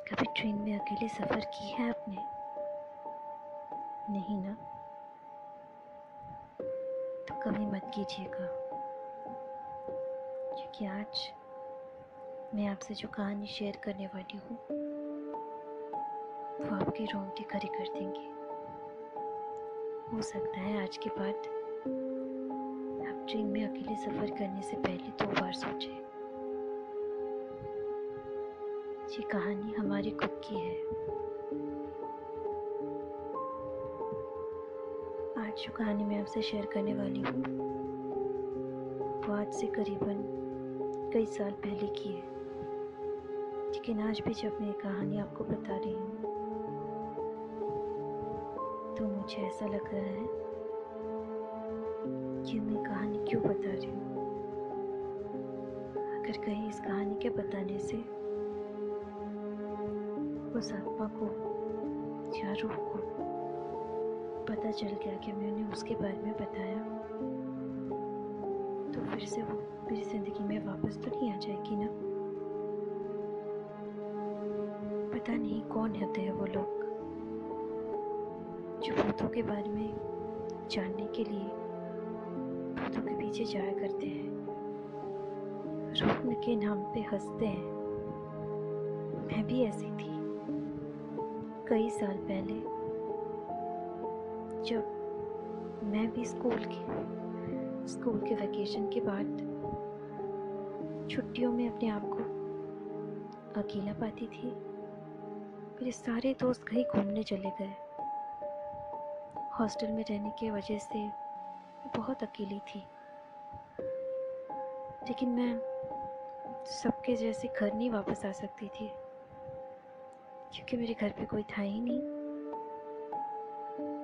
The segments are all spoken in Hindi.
कभी ट्रेन में अकेले सफ़र की है आपने? नहीं ना? तो कभी मत कीजिएगा, क्योंकि आज मैं आपसे जो कहानी शेयर करने वाली हूँ वो आपके रोंगटे खड़े कर देंगे। हो सकता है आज के बाद आप ट्रेन में अकेले सफ़र करने से पहले 2 बार सोचें। ये कहानी हमारी खुद की है। आज जो कहानी मैं आपसे शेयर करने वाली हूँ वो आज से करीबन कई साल पहले की है, लेकिन आज भी जब मैं ये कहानी आपको बता रही हूँ तो मुझे ऐसा लग रहा है कि मैं कहानी क्यों बता रही हूँ। अगर कहीं इस कहानी के बताने से उस आत्मा को या रूह को पता चल गया कि मैंने उसके बारे में बताया, तो फिर से वो मेरी ज़िंदगी में वापस तो नहीं आ जाएगी ना। पता नहीं कौन होते हैं वो लोग जो भूतों के बारे में जानने के लिए भूतों के पीछे जाया करते हैं, रूह के नाम पे हंसते हैं। मैं भी ऐसी थी कई साल पहले, जब मैं भी स्कूल के वैकेशन के बाद छुट्टियों में अपने आप को अकेला पाती थी। मेरे सारे दोस्त कहीं घूमने चले गए। हॉस्टल में रहने की वजह से मैं बहुत अकेली थी, लेकिन मैं सबके जैसे घर नहीं वापस आ सकती थी, क्योंकि मेरे घर पे कोई था ही नहीं।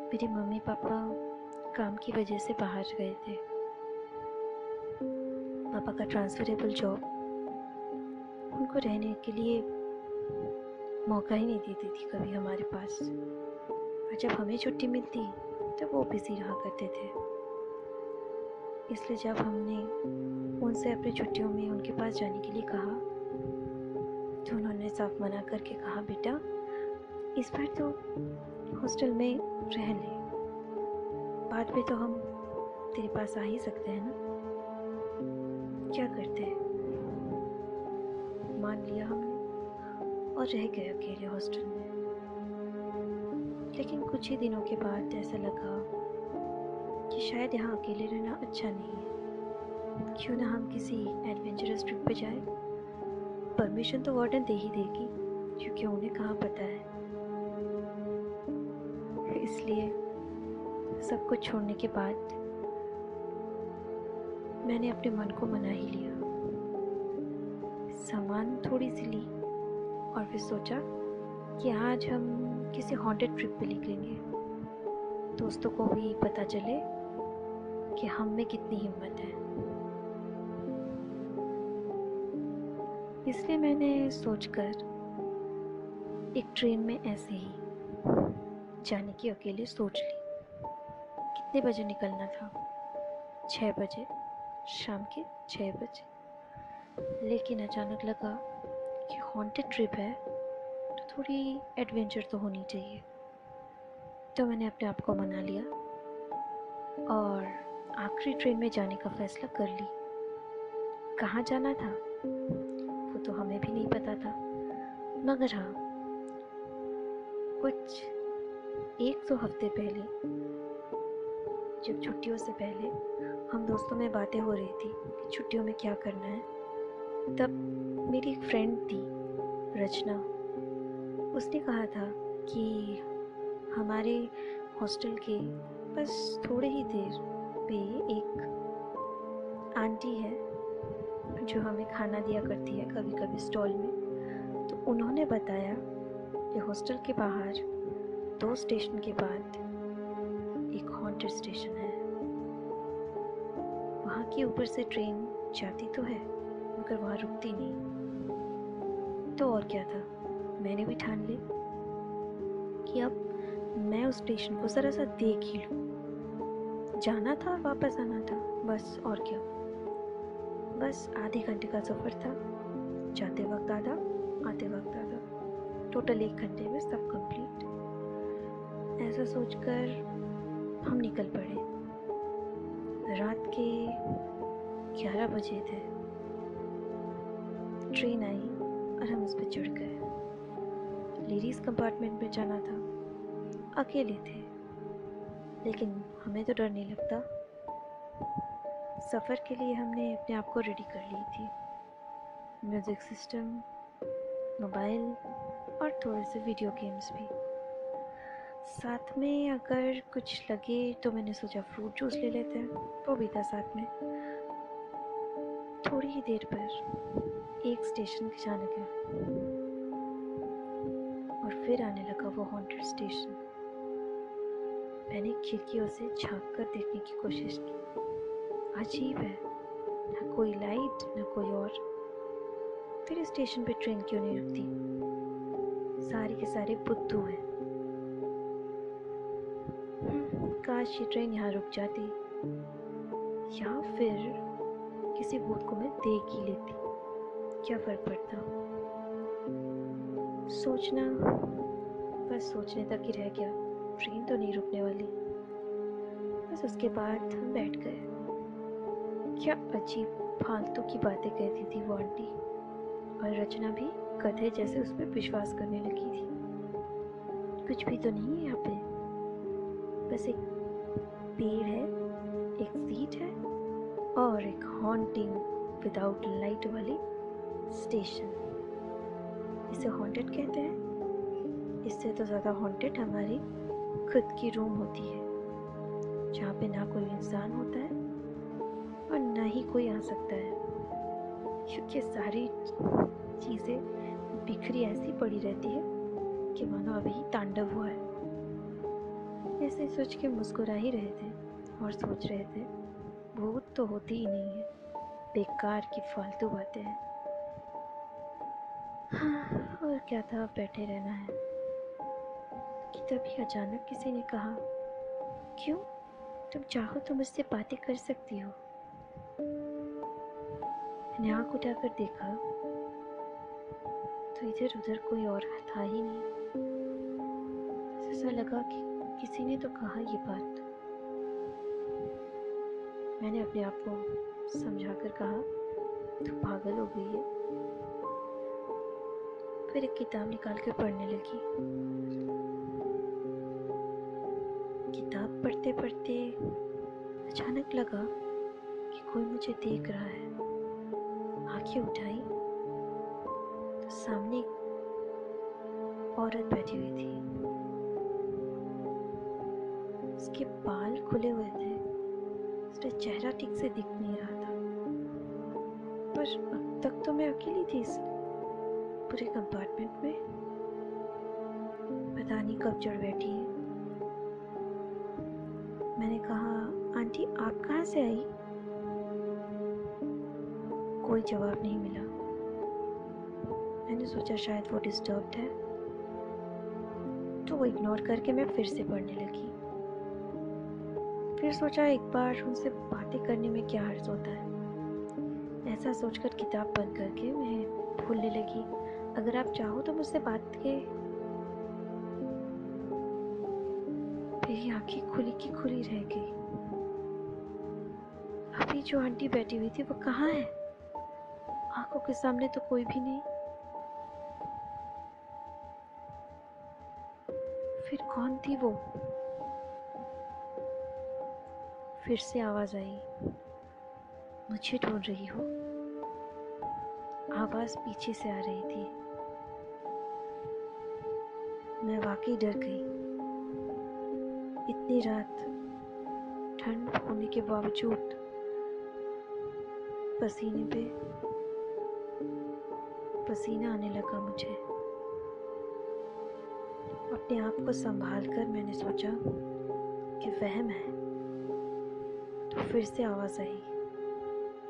मेरे मम्मी पापा काम की वजह से बाहर गए थे। पापा का ट्रांसफरेबल जॉब उनको रहने के लिए मौका ही नहीं देती थी कभी हमारे पास, और जब हमें छुट्टी मिलती तो वो बिजी रहा करते थे। इसलिए जब हमने उनसे अपनी छुट्टियों में उनके पास जाने के लिए कहा तो उन्होंने साफ मना करके कहा, बेटा इस बार तो हॉस्टल में रह ले, बाद में तो हम तेरे पास आ ही सकते हैं ना, क्या करते हैं। मान लिया हमने और रह गए अकेले हॉस्टल में। लेकिन कुछ ही दिनों के बाद ऐसा लगा कि शायद यहाँ अकेले रहना अच्छा नहीं है। क्यों ना हम किसी एडवेंचरस ट्रिप पे जाए। परमिशन तो वार्डन दे ही देगी, क्योंकि उन्हें कहाँ पता है। इसलिए सब कुछ छोड़ने के बाद मैंने अपने मन को मना ही लिया। सामान थोड़ी सी ली और फिर सोचा कि आज हम किसी हॉन्टेड ट्रिप पे निकलेंगे। दोस्तों को भी पता चले कि हम में कितनी हिम्मत है। इसलिए मैंने सोचकर एक ट्रेन में ऐसे ही जाने की अकेले सोच ली। कितने बजे निकलना था? 6 बजे, शाम के 6 बजे। लेकिन अचानक लगा कि हॉन्टेड ट्रिप है तो थोड़ी एडवेंचर तो होनी चाहिए। तो मैंने अपने आप को मना लिया और आखिरी ट्रेन में जाने का फैसला कर ली। कहाँ जाना था वो तो हमें भी नहीं पता था, मगर हाँ, कुछ 1-2 हफ्ते पहले, जब छुट्टियों से पहले हम दोस्तों में बातें हो रही थी कि छुट्टियों में क्या करना है, तब मेरी एक फ्रेंड थी रचना। उसने कहा था कि हमारे हॉस्टल के बस थोड़े ही देर पे एक आंटी है जो हमें खाना दिया करती है कभी कभी स्टॉल में। तो उन्होंने बताया कि हॉस्टल के बाहर 2 स्टेशन के बाद एक हॉन्टेड स्टेशन है। वहाँ के ऊपर से ट्रेन जाती तो है मगर वहाँ रुकती नहीं। तो और क्या था, मैंने भी ठान ली कि अब मैं उस स्टेशन को ज़रा सा देख ही लूँ। जाना था और वापस आना था, बस और क्या। बस आधे घंटे का सफ़र था, जाते वक्त आधा, आते वक्त आधा। टोटल 1 घंटे में सब कंप्लीट। ऐसा सोचकर हम निकल पड़े। रात के 11 बजे थे। ट्रेन आई और हम उस पर चढ़ गए। लेडीज़ कंपार्टमेंट में जाना था। अकेले थे, लेकिन हमें तो डर नहीं लगता। सफ़र के लिए हमने अपने आप को रेडी कर ली थी। म्यूज़िक सिस्टम, मोबाइल और थोड़े से वीडियो गेम्स भी साथ में। अगर कुछ लगे तो मैंने सोचा फ्रूट जूस ले लेते हैं, वो भी था साथ में। थोड़ी ही देर पर एक स्टेशन अचानक है और फिर आने लगा वो हॉन्टेड स्टेशन। मैंने खिड़कियों से झांक कर देखने की कोशिश की। अजीब है, ना कोई लाइट ना कोई और। फिर स्टेशन पे ट्रेन क्यों नहीं रुकती? सारे के सारे बुद्धू हैं। काश ये ट्रेन यहाँ रुक जाती, या फिर किसी भूत को मैं देख ही लेती, क्या फर्क पड़ता। सोचना बस सोचने तक ही रह गया। ट्रेन तो नहीं रुकने वाली। बस उसके बाद हम बैठ गए। क्या अजीब फालतू की बातें कहती थी वो आंटी, और रचना भी गधे जैसे उस पर विश्वास करने लगी थी। कुछ भी तो नहीं है यहाँ पे, बस एक पेड़ है, एक सीट है और एक हॉन्टिंग विदाउट लाइट वाली स्टेशन। इसे हॉन्टेड कहते हैं। इससे तो ज़्यादा हॉन्टेड हमारी खुद की रूम होती है, जहाँ पे ना कोई इंसान होता है और ना ही कोई आ सकता है, क्योंकि सारी चीज़ें बिखरी ऐसी पड़ी रहती है कि मानो अभी तांडव हुआ है। ऐसे सोच के मुस्कुरा ही रहे थे और सोच रहे थे भूत तो होती ही नहीं है, बेकार की फालतू बातें हैं। हाँ, और क्या था, बैठे रहना है। कि तभी अचानक किसी ने कहा, क्यों, तुम चाहो तो मुझसे बातें कर सकती हो। मैंने आँख उठाकर देखा तो इधर उधर कोई और था ही नहीं। ऐसा लगा कि किसी ने तो कहा ये बात। मैंने अपने आप को समझाकर कहा, तू पागल हो गई है। फिर एक किताब निकाल कर पढ़ने लगी। किताब पढ़ते पढ़ते अचानक लगा कि कोई मुझे देख रहा है। आंखें उठाई तो सामने एक औरत बैठी हुई थी। उसके बाल खुले हुए थे, उसका चेहरा ठीक से दिख नहीं रहा था। पर अब तक तो मैं अकेली थी इस पूरे कंपार्टमेंट में। पता नहीं कब चढ़ बैठी है। मैंने कहा, आंटी आप कहाँ से आई? कोई जवाब नहीं मिला। मैंने सोचा शायद वो डिस्टर्ब्ड है, तो वो इग्नोर करके मैं फिर से पढ़ने लगी। फिर सोचा एक बार उनसे बातें करने में क्या हर्ज होता है। ऐसा सोचकर किताब बंद करके मैं बोलने लगी, अगर आप चाहो तो मुझसे बात के। मेरी आंखें खुली की खुली रह गई। अभी जो आंटी बैठी हुई थी वो कहाँ है? आंखों के सामने तो कोई भी नहीं। फिर कौन थी वो? फिर से आवाज आई, मुझे ढूंढ रही हो। आवाज पीछे से आ रही थी। मैं वाकई डर गई। इतनी रात, ठंड होने के बावजूद पसीने पे पसीना आने लगा मुझे। अपने आप को संभाल कर मैंने सोचा कि वहम है। तो फिर से आवाज आई,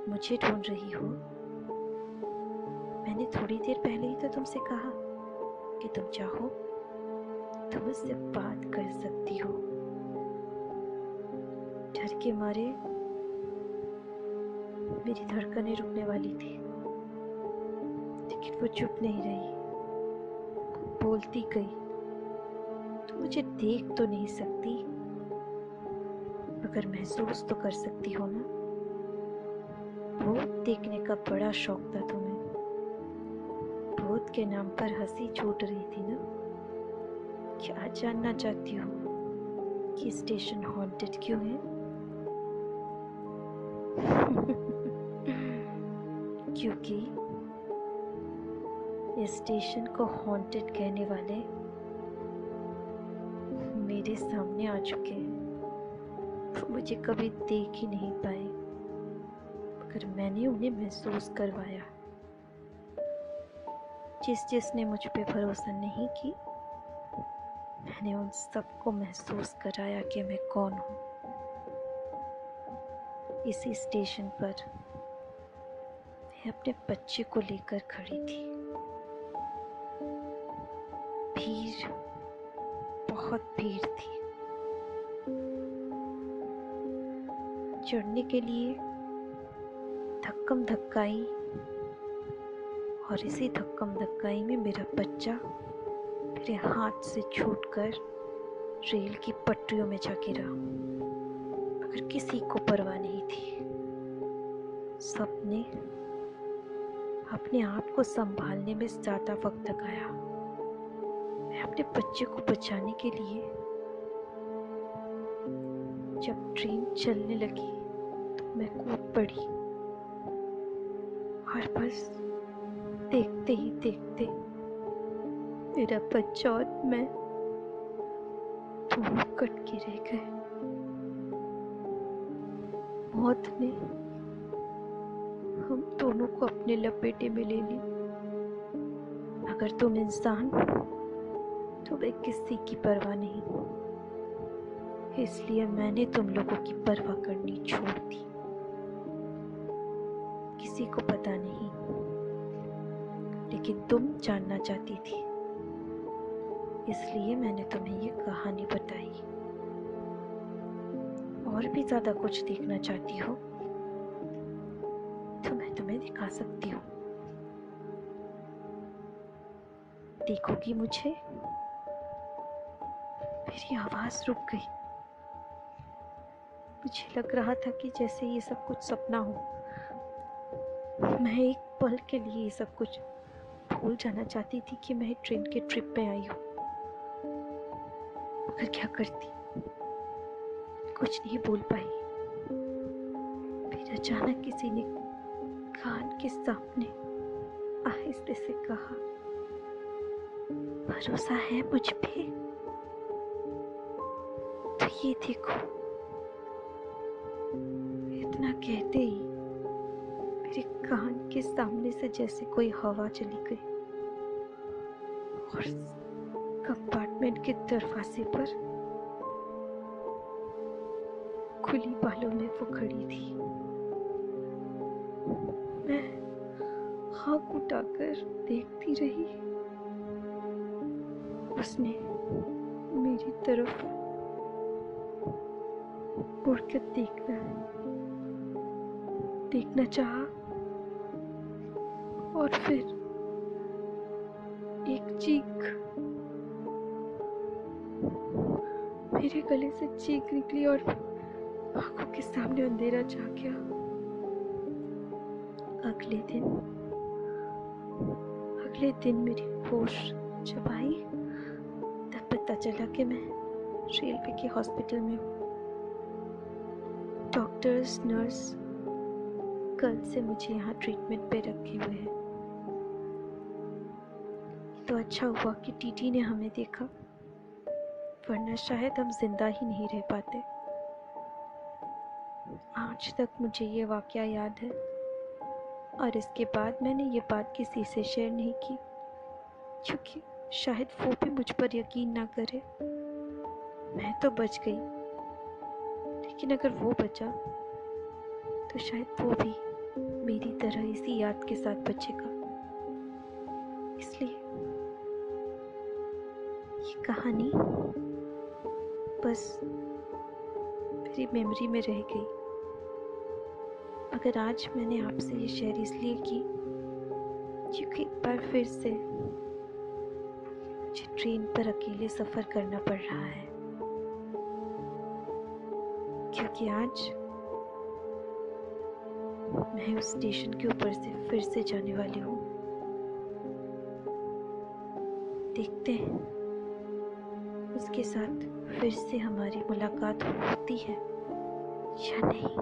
मुझे ढूंढ रही हो। मैंने थोड़ी देर पहले ही तो तुमसे कहा कि तुम चाहो तो मुझसे बात कर सकती हो। डर के मारे मेरी धड़कनें रुकने वाली थी, लेकिन वो चुप नहीं रही। बोलती गई, तुम मुझे देख तो नहीं सकती, मगर महसूस तो कर सकती हो ना। भूत देखने का बड़ा शौक था तुम्हें। भूत के नाम पर हंसी छूट रही थी ना। क्या जानना चाहती हो कि स्टेशन हॉन्टेड क्यों है? क्योंकि इस स्टेशन को हॉन्टेड कहने वाले मेरे सामने आ चुके हैं। वो मुझे कभी देख ही नहीं पाए, मगर मैंने उन्हें महसूस करवाया। जिसने मुझ पे भरोसा नहीं की, मैंने उन सबको महसूस कराया कि मैं कौन हूँ। इसी स्टेशन पर मैं अपने बच्चे को लेकर खड़ी थी। भीड़, बहुत भीड़ थी। चढ़ने के लिए धक्कम धक्काई, और इसी धक्कम धक्काई में मेरा बच्चा मेरे हाथ से छूटकर रेल की पटरियों में जा गिरा, मगर किसी को परवाह नहीं थी। सबने अपने आप को संभालने में ज्यादा वक्त लगाया। मैं अपने बच्चे को बचाने के लिए जब ट्रेन चलने लगी तो मैं कूद पड़ी, और बस देखते ही देखते मेरा बच्चा और मैं दोनों कट के रह गए। मौत ने हम दोनों को अपने लपेटे में ले ली। अगर तुम इंसान, तुम्हें किसी की परवाह नहीं, इसलिए मैंने तुम लोगों की परवाह करनी छोड़ दी। किसी को पता नहीं, लेकिन तुम जानना चाहती थी, इसलिए मैंने तुम्हें ये कहानी बताई। और भी ज्यादा कुछ देखना चाहती हो तो मैं तुम्हें दिखा सकती हूँ। देखोगी मुझे? मेरी आवाज रुक गई। मुझे लग रहा था कि जैसे ये सब कुछ सपना हो। मैं एक पल के लिए ये सब कुछ भूल जाना चाहती थी कि मैं ट्रेन के ट्रिप पे आई हूँ, मगर क्या करती, कुछ नहीं बोल पाई। फिर अचानक किसी ने कान के सामने आहिस्ते से कहा, भरोसा है मुझ पे? तो ये देखो। इतना कहते ही मेरे कान के सामने से जैसे कोई हवा चली गई, और कंपार्टमेंट के दरवाजे पर खुली बालों में वो खड़ी थी। मैं आँख उठाकर देखती रही। उसने मेरी तरफ मुड़कर देखना चाहा, और फिर एक चीख, मेरे गले से चीख निकली और आंखों के सामने अंधेरा छा गया। अगले दिन मेरी होश जब आई, तब पता चला कि मैं रेलवे के हॉस्पिटल में हूँ। डॉक्टर्स, नर्स कल से मुझे यहाँ ट्रीटमेंट पे रखे हुए हैं। तो अच्छा हुआ कि टीटी ने हमें देखा, वरना शायद हम जिंदा ही नहीं रह पाते। आज तक मुझे ये वाकया याद है, और इसके बाद मैंने ये बात किसी से शेयर नहीं की, क्योंकि शायद वो भी मुझ पर यकीन ना करे। मैं तो बच गई, लेकिन अगर वो बचा तो शायद वो भी मेरी तरह इसी याद के साथ बचेगा। इसलिए ये कहानी बस मेरी मेमोरी में रह गई। मगर आज मैंने आपसे ये शेयर इसलिए की क्योंकि एक बार फिर से मुझे ट्रेन पर अकेले सफ़र करना पड़ रहा है, क्योंकि आज मैं उस स्टेशन के ऊपर से फिर से जाने वाली हूँ। देखते हैं उसके साथ फिर से हमारी मुलाकात होती है या नहीं।